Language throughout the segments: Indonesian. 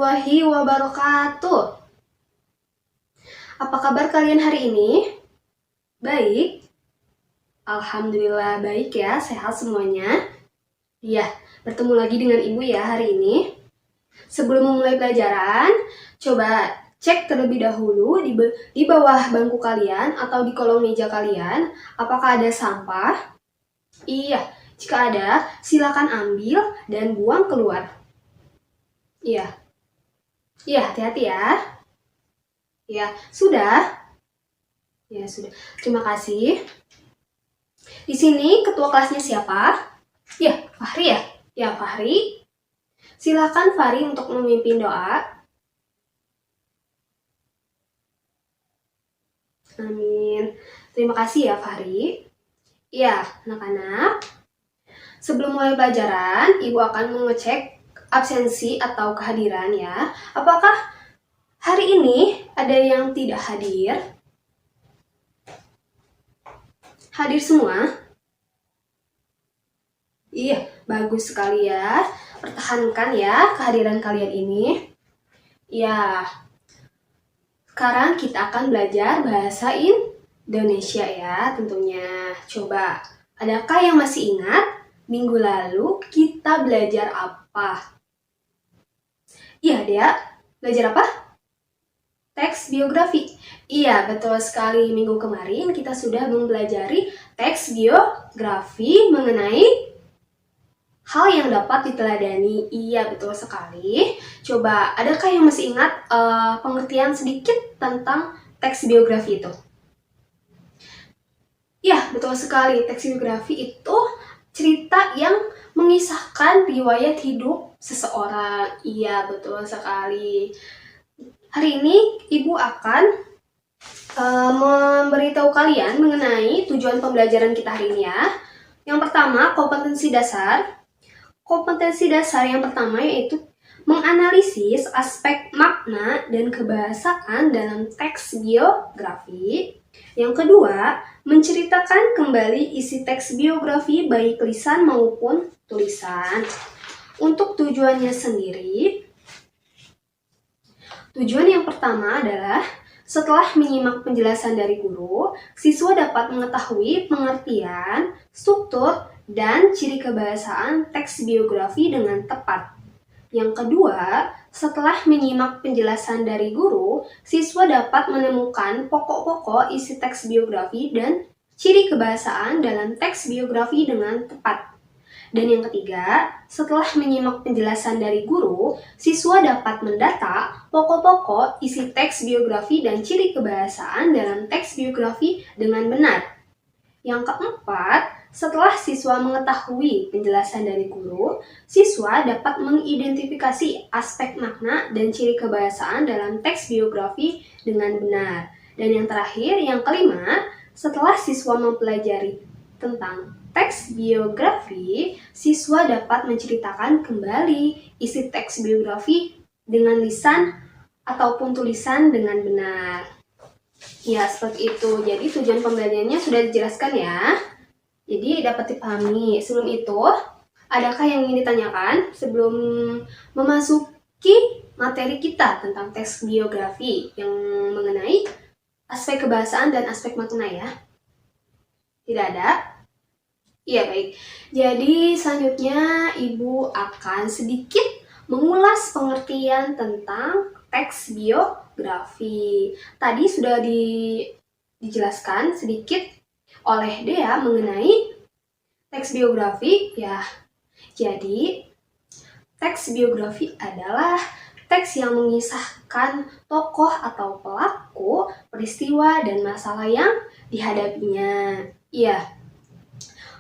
warahmatullahi wabarakatuh. Apa kabar kalian hari ini? Baik? Alhamdulillah baik ya, sehat semuanya. Iya, bertemu lagi dengan Ibu ya hari ini. Sebelum memulai pelajaran, coba cek terlebih dahulu di bawah bangku kalian atau di kolong meja kalian, apakah ada sampah? Iya, jika ada, silakan ambil dan buang keluar. Iya, hati-hati ya. Ya, sudah. Ya, sudah. Terima kasih. Di sini ketua kelasnya siapa? Ya, Fahri ya? Ya, Fahri. Silakan Fahri untuk memimpin doa. Amin. Terima kasih ya, Fahri. Ya, anak-anak. Sebelum mulai pelajaran, Ibu akan mengecek absensi atau kehadiran ya. Apakah hari ini ada yang tidak hadir? Hadir semua? Iya, bagus sekali ya. Pertahankan ya kehadiran kalian ini. Ya, sekarang kita akan belajar bahasa Indonesia ya tentunya. Coba, adakah yang masih ingat minggu lalu kita belajar apa? Iya, Dea. Belajar apa? Teks biografi. Iya, betul sekali. Minggu kemarin kita sudah mempelajari teks biografi mengenai hal yang dapat diteladani. Iya, betul sekali. Coba, adakah yang masih ingat pengertian sedikit tentang teks biografi itu? Iya, betul sekali. Teks biografi itu cerita yang mengisahkan riwayat hidup seseorang. Iya, betul sekali. Hari ini Ibu akan memberitahu kalian mengenai tujuan pembelajaran kita hari ini ya. Yang pertama, kompetensi dasar. Kompetensi dasar yang pertama yaitu menganalisis aspek makna dan kebahasaan dalam teks biografi. Yang kedua, menceritakan kembali isi teks biografi baik lisan maupun tulisan. Untuk tujuannya sendiri, tujuan yang pertama adalah setelah menyimak penjelasan dari guru, siswa dapat mengetahui pengertian, struktur, dan ciri kebahasaan teks biografi dengan tepat. Yang kedua, setelah menyimak penjelasan dari guru, siswa dapat menemukan pokok-pokok isi teks biografi dan ciri kebahasaan dalam teks biografi dengan tepat. Dan yang ketiga, setelah menyimak penjelasan dari guru, siswa dapat mendata pokok-pokok isi teks biografi dan ciri kebahasaan dalam teks biografi dengan benar. Yang keempat, setelah siswa mengetahui penjelasan dari guru, siswa dapat mengidentifikasi aspek makna dan ciri kebahasaan dalam teks biografi dengan benar. Dan yang terakhir, yang kelima, setelah siswa mempelajari tentang teks biografi, siswa dapat menceritakan kembali isi teks biografi dengan lisan ataupun tulisan dengan benar. Ya, seperti itu. Jadi tujuan pembelajarannya sudah dijelaskan ya. Jadi dapat dipahami. Sebelum itu, adakah yang ingin ditanyakan sebelum memasuki materi kita tentang teks biografi yang mengenai aspek kebahasaan dan aspek makna ya? Tidak ada? Iya, baik. Jadi selanjutnya Ibu akan sedikit mengulas pengertian tentang teks biografi. Tadi sudah dijelaskan sedikit oleh Dea mengenai teks biografi ya. Jadi teks biografi adalah teks yang mengisahkan tokoh atau pelaku, peristiwa, dan masalah yang dihadapinya. Iya.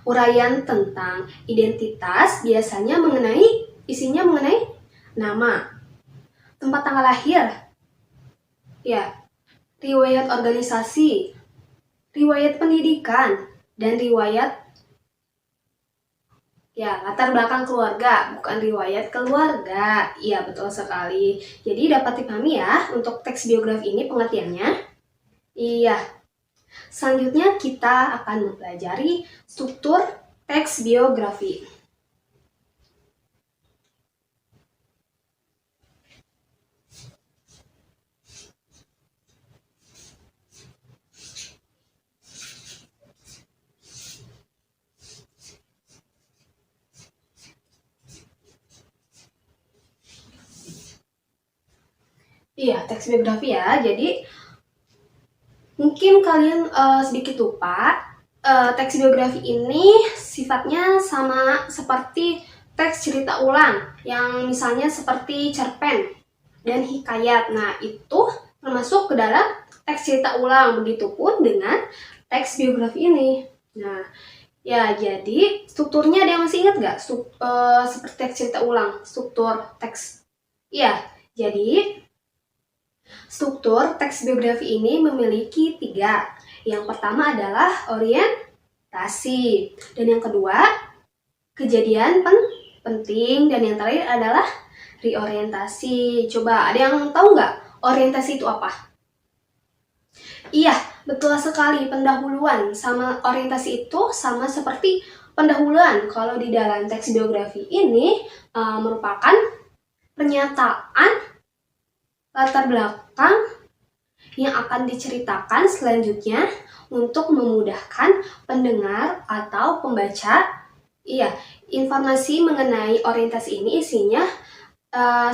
Uraian tentang identitas biasanya isinya mengenai nama, tempat tanggal lahir, ya, riwayat organisasi, riwayat pendidikan, dan riwayat latar belakang keluarga, bukan riwayat keluarga. Iya, betul sekali. Jadi dapat dipahami ya untuk teks biografi ini pengertiannya. Iya. Selanjutnya kita akan mempelajari struktur teks biografi. Iya, teks biografi ya. Jadi mungkin kalian sedikit lupa, teks biografi ini sifatnya sama seperti teks cerita ulang, yang misalnya seperti cerpen dan hikayat. Nah, itu termasuk ke dalam teks cerita ulang. Begitupun dengan teks biografi ini. Nah, ya jadi strukturnya ada yang masih ingat nggak? Seperti teks cerita ulang, struktur teks. Iya, jadi struktur teks biografi ini memiliki 3. Yang pertama adalah orientasi, dan yang kedua kejadian penting, dan yang terakhir adalah reorientasi. Coba ada yang tahu nggak orientasi itu apa? Iya, betul sekali. Pendahuluan sama orientasi itu sama seperti pendahuluan. Kalau di dalam teks biografi ini merupakan pernyataan latar belakang yang akan diceritakan selanjutnya untuk memudahkan pendengar atau pembaca. Iya, informasi mengenai orientasi ini isinya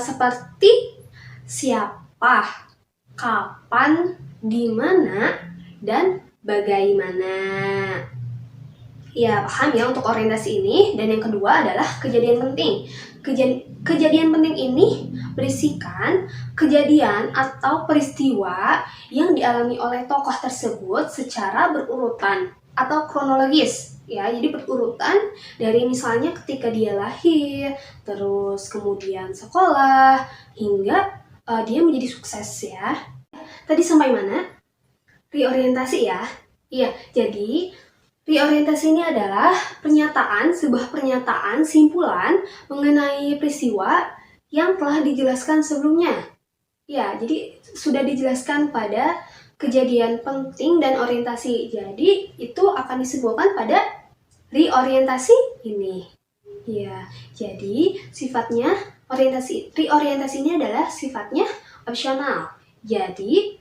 seperti siapa, kapan, di mana, dan bagaimana. Ya, paham ya untuk orientasi ini. Dan yang kedua adalah kejadian penting. Kejadian penting ini berisikan kejadian atau peristiwa yang dialami oleh tokoh tersebut secara berurutan atau kronologis. Ya, jadi berurutan dari misalnya ketika dia lahir, terus kemudian sekolah, hingga dia menjadi sukses ya. Tadi sampai mana? Reorientasi ya. Iya, jadi reorientasi ini adalah sebuah pernyataan simpulan mengenai peristiwa yang telah dijelaskan sebelumnya. Ya, jadi sudah dijelaskan pada kejadian penting dan orientasi. Jadi itu akan disebutkan pada reorientasi ini. Ya, jadi sifatnya reorientasi ini adalah sifatnya opsional. Jadi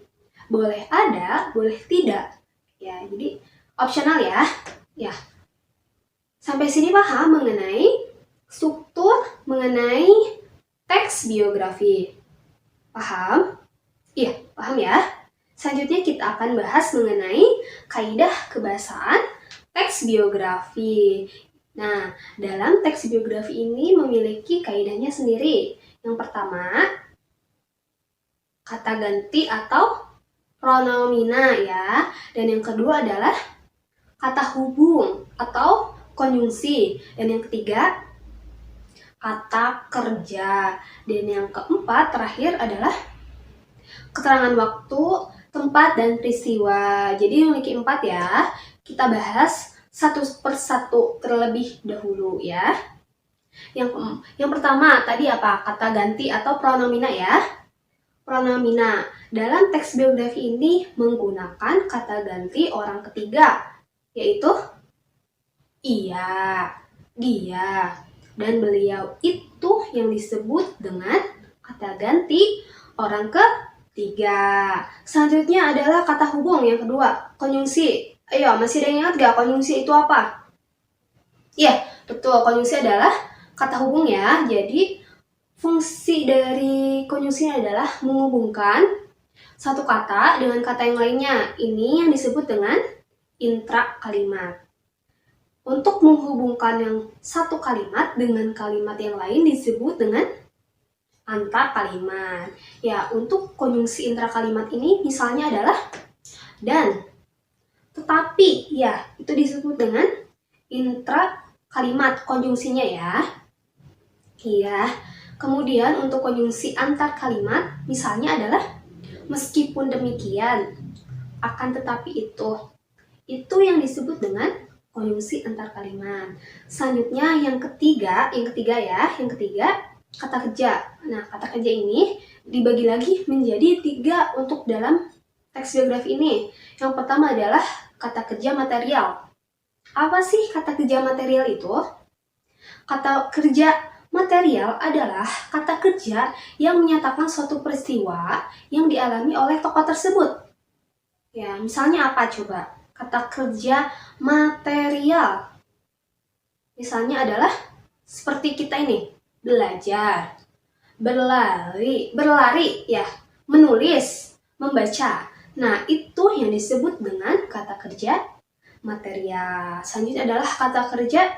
boleh ada, boleh tidak. Ya, jadi opsional ya. Ya. Sampai sini paham mengenai struktur mengenai teks biografi. Paham? Iya, paham ya. Selanjutnya kita akan bahas mengenai kaidah kebahasaan teks biografi. Nah, dalam teks biografi ini memiliki kaidahnya sendiri. Yang pertama, kata ganti atau pronomina ya. Dan yang kedua adalah kata hubung atau konjungsi. Dan yang ketiga, kata kerja. Dan yang keempat terakhir adalah keterangan waktu, tempat, dan peristiwa. Jadi memiliki 4 ya. Kita bahas satu persatu terlebih dahulu ya. Yang pertama tadi apa? Kata ganti atau pronomina ya. Pronomina dalam teks biografi ini menggunakan kata ganti orang ketiga, yaitu ia, dia, dan beliau. Itu yang disebut dengan kata ganti orang ketiga. Selanjutnya adalah kata hubung yang kedua, konjungsi. Ayo, masih ada yang ingat gak konjungsi itu apa? Iya, betul. Konjungsi adalah kata hubung ya. Jadi fungsi dari konjungsi adalah menghubungkan satu kata dengan kata yang lainnya. Ini yang disebut dengan intra kalimat. Untuk menghubungkan yang satu kalimat dengan kalimat yang lain disebut dengan antar kalimat. Ya, untuk konjungsi intra kalimat ini misalnya adalah dan, tetapi, ya, itu disebut dengan intra kalimat konjungsinya ya. Iya. Kemudian untuk konjungsi antar kalimat misalnya adalah meskipun demikian, akan tetapi itu yang disebut dengan konjungsi antar kalimat. Selanjutnya yang ketiga kata kerja. Nah, kata kerja ini dibagi lagi menjadi 3 untuk dalam teks biografi ini. Yang pertama adalah kata kerja material. Apa sih kata kerja material itu? Kata kerja material adalah kata kerja yang menyatakan suatu peristiwa yang dialami oleh tokoh tersebut. Ya, misalnya apa coba? Kata kerja material. Misalnya adalah seperti kita ini, belajar, berlari ya. menulis, membaca. Nah, itu yang disebut dengan kata kerja material. Selanjutnya adalah kata kerja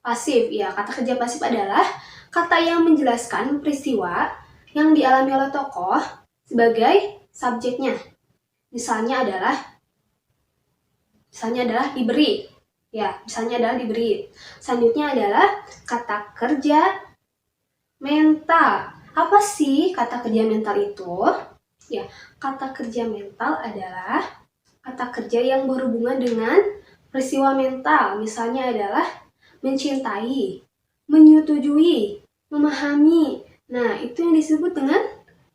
pasif. Ya, kata kerja pasif adalah kata yang menjelaskan peristiwa yang dialami oleh tokoh sebagai subjeknya. Misalnya adalah diberi. Ya, misalnya adalah diberi. Selanjutnya adalah kata kerja mental. Apa sih kata kerja mental itu? Ya, kata kerja mental adalah kata kerja yang berhubungan dengan peristiwa mental. Misalnya adalah mencintai, menyetujui, memahami. Nah, itu yang disebut dengan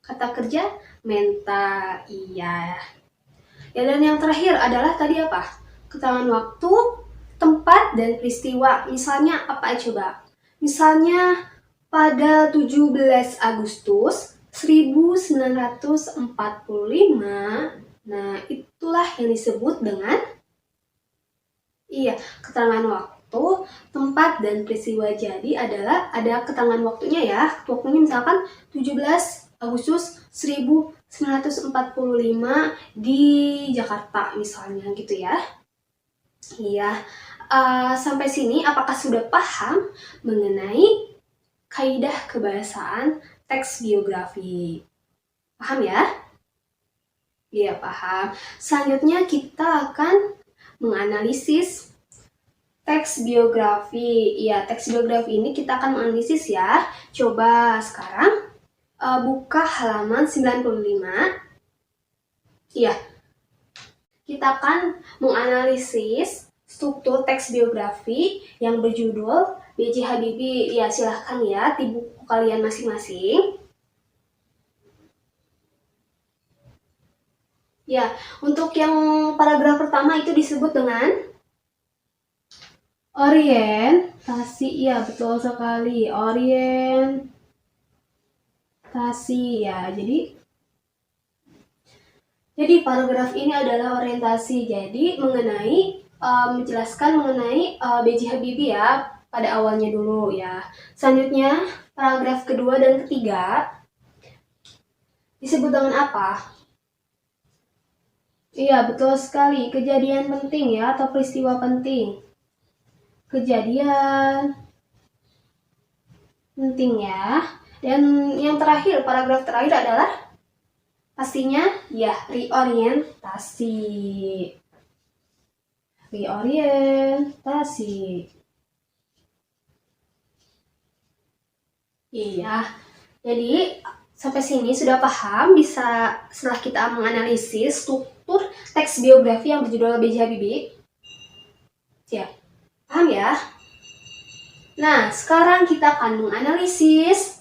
kata kerja mental. Iya. Ya, dan yang terakhir adalah tadi apa? Keterangan waktu, tempat, dan peristiwa. Misalnya apa coba? Misalnya pada 17 Agustus 1945, nah itulah yang disebut dengan keterangan waktu, tempat, dan peristiwa. Jadi ada keterangan waktunya ya. Waktunya misalkan 17 Agustus 1945 di Jakarta misalnya gitu ya. Iya. Sampai sini apakah sudah paham mengenai kaidah kebahasaan teks biografi? Paham ya? Iya, paham. Selanjutnya kita akan menganalisis teks biografi. Ya, teks biografi ini kita akan menganalisis ya. Coba sekarang buka halaman 95. Iya. Kita akan menganalisis struktur teks biografi yang berjudul B.J. Habibie. Ya, silahkan ya di buku kalian masing-masing. Ya, untuk yang paragraf pertama itu disebut dengan orientasi. Ya, betul sekali. Orientasi ya. Jadi paragraf ini adalah orientasi. Jadi menjelaskan mengenai B.J. Habibie ya pada awalnya dulu ya. Selanjutnya paragraf kedua dan ketiga disebut dengan apa? Iya, betul sekali. Kejadian penting ya atau peristiwa penting. Kejadian penting ya. Dan yang terakhir, paragraf terakhir adalah pastinya ya reorientasi. Iya. Jadi sampai sini sudah paham bisa setelah kita menganalisis struktur teks biografi yang berjudul B.J. Habibie. Ya, paham ya? Nah, sekarang kita akan menganalisis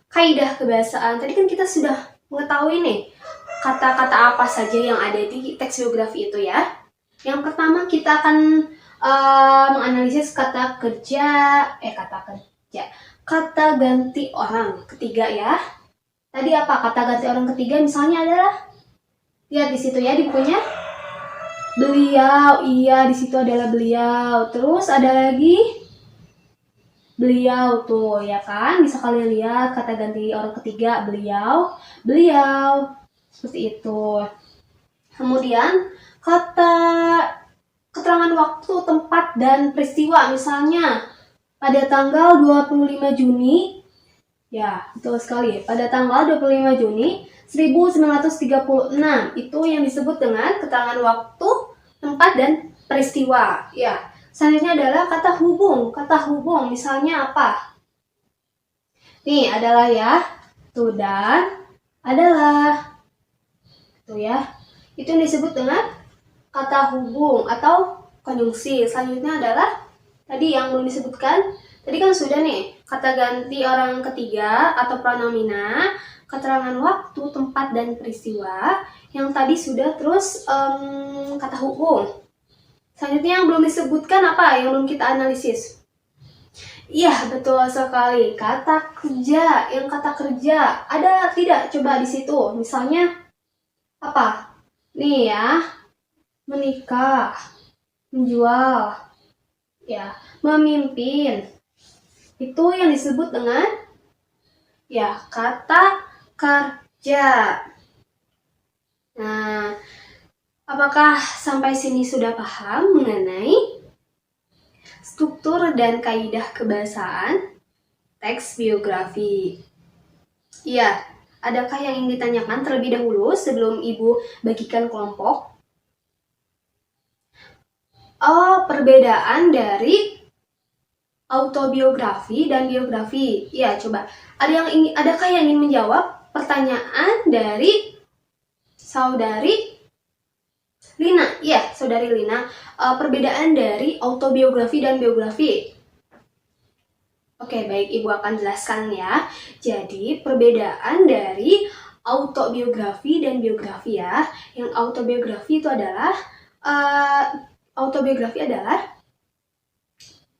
kaidah kebahasaan. Tadi kan kita sudah mengetahui nih kata-kata apa saja yang ada di teks biografi itu ya. Yang pertama kita akan menganalisis kata ganti orang ketiga ya. Tadi apa kata ganti orang ketiga? Misalnya adalah lihat di situ ya di bukunya. Beliau, iya di situ adalah beliau. Terus ada lagi beliau tuh ya kan? Bisa kalian lihat kata ganti orang ketiga beliau. Seperti itu. Kemudian kata keterangan waktu, tempat, dan peristiwa. Misalnya pada tanggal 25 Juni, ya betul sekali, pada tanggal 25 Juni 1936, itu yang disebut dengan keterangan waktu, tempat, dan peristiwa. Ya, selanjutnya adalah kata hubung. Kata hubung misalnya apa? Nih adalah ya, tuh dan adalah. Tuh ya, itu yang disebut dengan kata hubung atau konjungsi. Selanjutnya adalah tadi yang belum disebutkan. Tadi kan sudah nih, kata ganti orang ketiga atau pronomina, keterangan waktu, tempat, dan peristiwa. Yang tadi sudah, terus kata hubung. Selanjutnya yang belum disebutkan apa? Yang belum kita analisis. Iya, betul sekali. Kata kerja. Yang kata kerja ada tidak? Coba di situ. Misalnya apa? Nih ya. Menikah, menjual, ya, memimpin. Itu yang disebut dengan ya kata Ja. Nah, apakah sampai sini sudah paham mengenai struktur dan kaidah kebahasaan teks biografi? Iya, adakah yang ingin ditanyakan terlebih dahulu sebelum Ibu bagikan kelompok? Oh, perbedaan dari autobiografi dan biografi. Ya, coba. Adakah yang ingin menjawab pertanyaan dari Saudari Lina? Ya, Saudari Lina. Perbedaan dari autobiografi dan biografi. Oke, baik. Ibu akan jelaskan ya. Jadi, perbedaan dari autobiografi dan biografi ya. Yang autobiografi itu adalah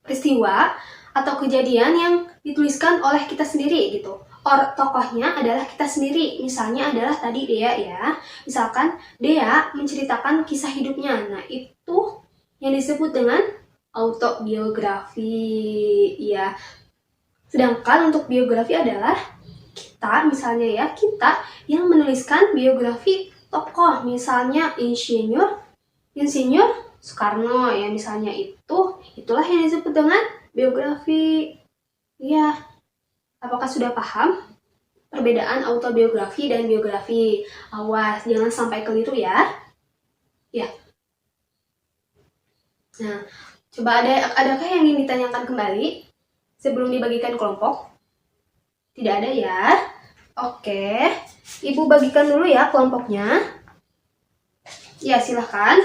peristiwa atau kejadian yang dituliskan oleh kita sendiri gitu. Tokohnya adalah kita sendiri. Misalnya adalah tadi Dea ya. Misalkan Dea menceritakan kisah hidupnya. Nah, itu yang disebut dengan autobiografi ya. Sedangkan untuk biografi adalah kita, misalnya ya, kita yang menuliskan biografi tokoh. Misalnya Insinyur Soekarno ya, misalnya itulah yang disebut dengan biografi. Ya, apakah sudah paham perbedaan autobiografi dan biografi? Awas, jangan sampai keliru ya. Ya. Nah, coba adakah yang ingin ditanyakan kembali sebelum dibagikan kelompok? Tidak ada ya? Oke, Ibu bagikan dulu ya kelompoknya. Ya, silahkan.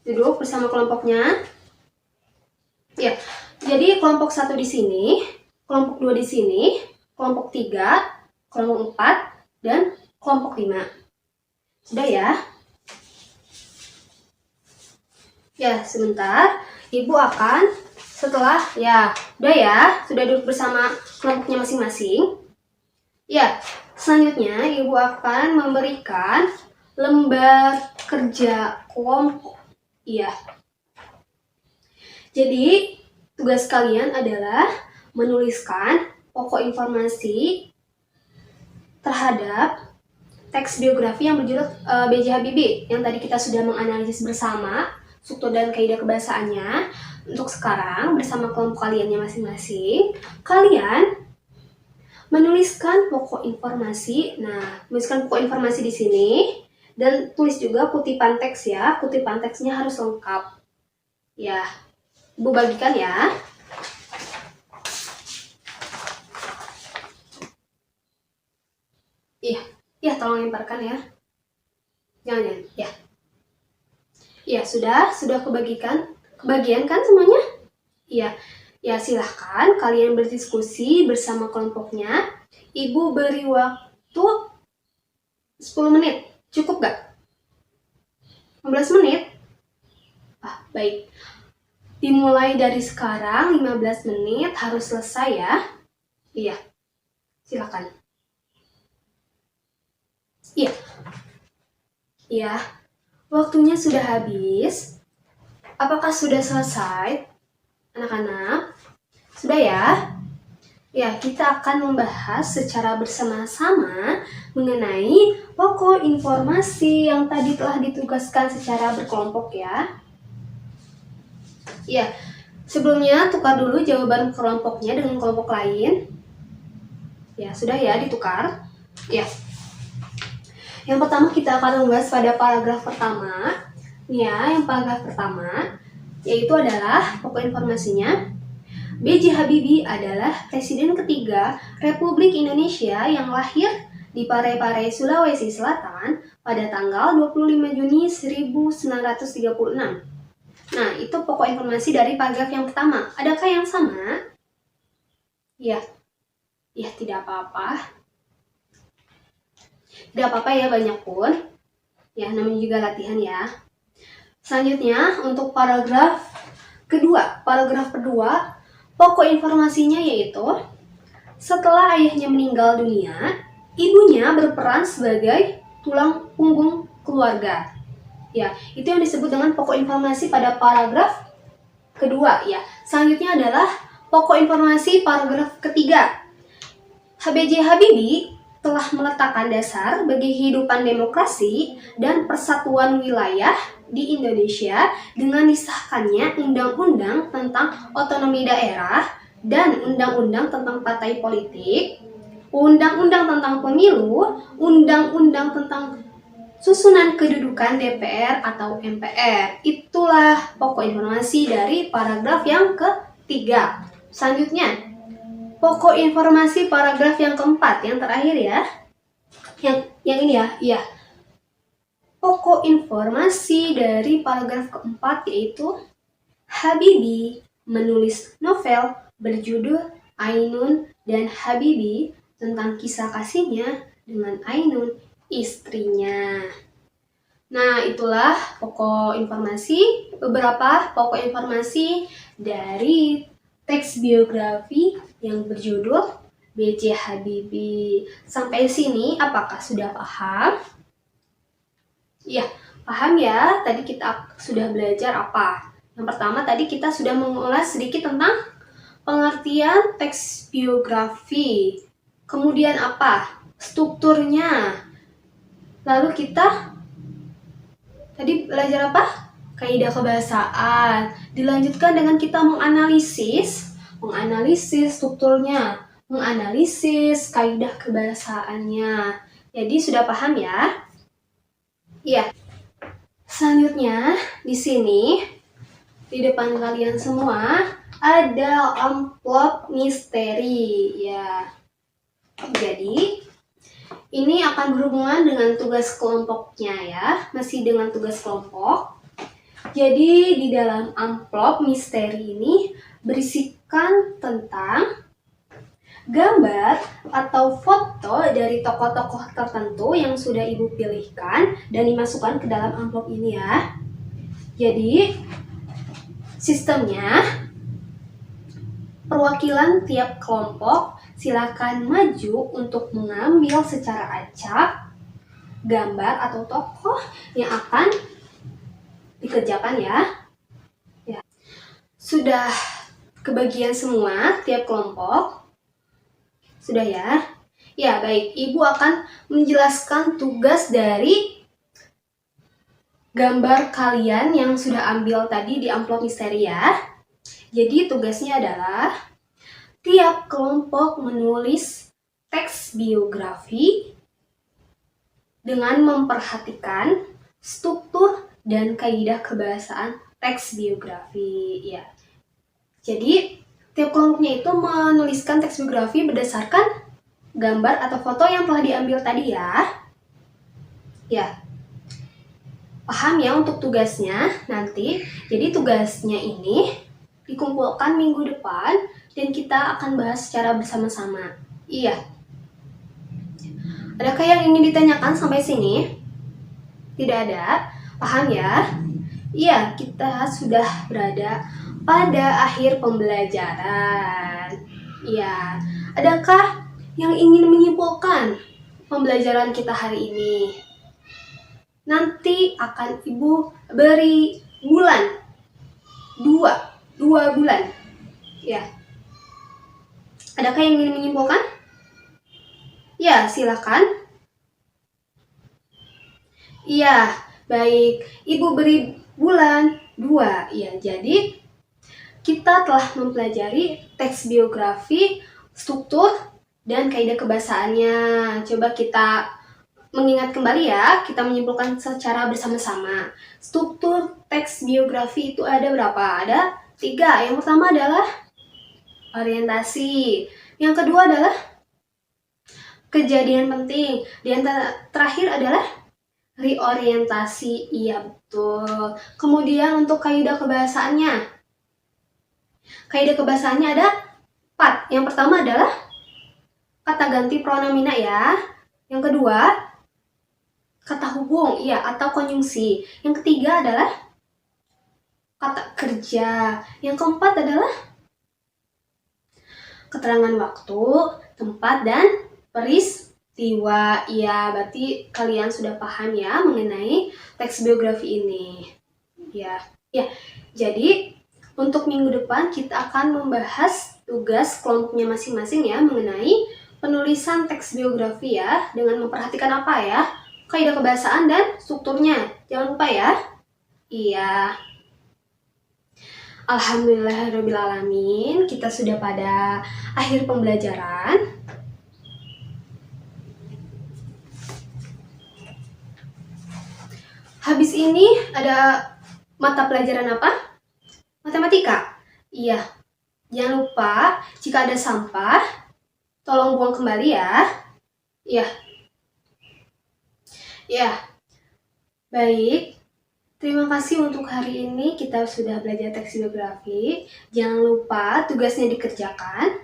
Duduk bersama kelompoknya. Ya, jadi kelompok 1 di sini, kelompok 2 di sini, kelompok 3, kelompok 4, dan kelompok 5. Sudah ya? Ya, sebentar. Ibu akan setelah, ya, udah ya, sudah duduk bersama kelompoknya masing-masing. Ya, selanjutnya Ibu akan memberikan lembar kerja kelompok. Iya. Jadi, tugas kalian adalah menuliskan pokok informasi terhadap teks biografi yang berjudul B.J. Habibie yang tadi kita sudah menganalisis bersama struktur dan kaidah kebahasaannya. Untuk sekarang bersama kelompok kaliannya masing-masing, kalian menuliskan pokok informasi. Nah, menuliskan pokok informasi di sini dan tulis juga kutipan teks ya. Kutipan teksnya harus lengkap. Ya, Ibu bagikan ya. Iya, tolong lemparkan ya. Jangan. Ya. Ya, sudah kebagian kan semuanya? Iya. Ya, silahkan kalian berdiskusi bersama kelompoknya. Ibu beri waktu 10 menit. Cukup gak? 15 menit? Baik. Dimulai dari sekarang, 15 menit harus selesai ya. Iya. Silakan. Iya. Iya. Waktunya sudah habis. Apakah sudah selesai? Anak-anak, sudah ya? Ya, kita akan membahas secara bersama-sama mengenai pokok informasi yang tadi telah ditugaskan secara berkelompok ya. Ya, sebelumnya tukar dulu jawaban kelompoknya dengan kelompok lain. Ya, sudah ya ditukar. Ya. Yang pertama kita akan membahas pada paragraf pertama. Ya, yang paragraf pertama yaitu adalah pokok informasinya. B.J. Habibie adalah Presiden ketiga Republik Indonesia yang lahir di Parepare, Sulawesi Selatan pada tanggal 25 Juni 1936. Nah, itu pokok informasi dari paragraf yang pertama. Adakah yang sama? Ya, tidak apa-apa. Tidak apa-apa ya, banyak pun. Ya, namanya juga latihan ya. Selanjutnya, untuk paragraf kedua. Paragraf kedua, pokok informasinya yaitu, setelah ayahnya meninggal dunia, ibunya berperan sebagai tulang punggung keluarga. Ya, itu yang disebut dengan pokok informasi pada paragraf kedua ya. Selanjutnya adalah pokok informasi paragraf ketiga. B.J. Habibie telah meletakkan dasar bagi kehidupan demokrasi dan persatuan wilayah di Indonesia dengan disahkannya Undang-Undang tentang Otonomi Daerah dan Undang-Undang tentang Partai Politik, Undang-Undang tentang Pemilu, Undang-Undang tentang Susunan Kedudukan DPR atau MPR. Itulah pokok informasi dari paragraf yang ketiga. Selanjutnya, pokok informasi paragraf yang keempat, yang terakhir ya. Yang ini ya, iya. Pokok informasi dari paragraf keempat yaitu Habibie menulis novel berjudul Ainun dan Habibie tentang kisah kasihnya dengan Ainun, istrinya. Nah, itulah beberapa pokok informasi dari teks biografi yang berjudul B.J. Habibie. Sampai sini apakah sudah paham? Iya, paham ya. Tadi kita sudah belajar apa? Yang pertama tadi kita sudah mengulas sedikit tentang pengertian teks biografi. Kemudian apa? Strukturnya. Lalu kita tadi belajar apa? Kaidah kebahasaan. Dilanjutkan dengan kita menganalisis strukturnya, menganalisis kaidah kebahasaannya. Jadi sudah paham ya? Iya. Selanjutnya di sini di depan kalian semua ada amplop misteri ya. Jadi ini akan berhubungan dengan tugas kelompoknya ya, masih dengan tugas kelompok. Jadi di dalam amplop misteri ini berisikan tentang gambar atau foto dari tokoh-tokoh tertentu yang sudah Ibu pilihkan dan dimasukkan ke dalam amplop ini ya. Jadi sistemnya, perwakilan tiap kelompok silakan maju untuk mengambil secara acak gambar atau tokoh yang akan dikerjakan ya. Sudah kebagian semua tiap kelompok? Sudah ya? Ya, baik. Ibu akan menjelaskan tugas dari gambar kalian yang sudah ambil tadi di amplop misteri ya. Jadi tugasnya adalah tiap kelompok menulis teks biografi dengan memperhatikan struktur dan kaidah kebahasaan teks biografi ya. Jadi tiap kelompoknya itu menuliskan teks biografi berdasarkan gambar atau foto yang telah diambil tadi ya. Ya. Paham ya untuk tugasnya nanti. Jadi tugasnya ini dikumpulkan minggu depan dan kita akan bahas secara bersama-sama. Iya. Adakah yang ingin ditanyakan sampai sini? Tidak ada? Paham ya? Iya, kita sudah berada pada akhir pembelajaran. Iya. Adakah yang ingin menyimpulkan pembelajaran kita hari ini? Nanti akan Ibu beri bulan. Dua bulan. Ya. Adakah yang ingin menyimpulkan? Ya, silakan. Iya, baik. Ibu beri bulan 2. Ya, jadi kita telah mempelajari teks biografi, struktur, dan kaidah kebahasaannya. Coba kita mengingat kembali ya, kita menyimpulkan secara bersama-sama. Struktur teks biografi itu ada berapa? Ada 3. Yang pertama adalah orientasi. Yang kedua adalah kejadian penting. Dan terakhir adalah reorientasi. Iya, betul. Kemudian untuk kaidah kebahasaannya. Kaidah kebahasaannya ada 4. Yang pertama adalah kata ganti pronomina ya. Yang kedua, kata hubung, iya, atau konjungsi. Yang ketiga adalah kata kerja. Yang keempat adalah keterangan waktu, tempat, dan peristiwa. Ya, berarti kalian sudah paham ya mengenai teks biografi ini. Ya. Jadi untuk minggu depan kita akan membahas tugas kelompoknya masing-masing ya mengenai penulisan teks biografi ya, dengan memperhatikan apa ya? Kaidah kebahasaan dan strukturnya. Jangan lupa ya. Iya. Alhamdulillahirrabbilalamin, kita sudah pada akhir pembelajaran. Habis ini ada mata pelajaran apa? Matematika. Iya. Jangan lupa, jika ada sampah, tolong buang kembali ya. Iya. Ya. Baik. Terima kasih untuk hari ini kita sudah belajar teks biografi. Jangan lupa tugasnya dikerjakan.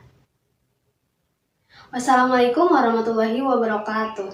Wassalamualaikum warahmatullahi wabarakatuh.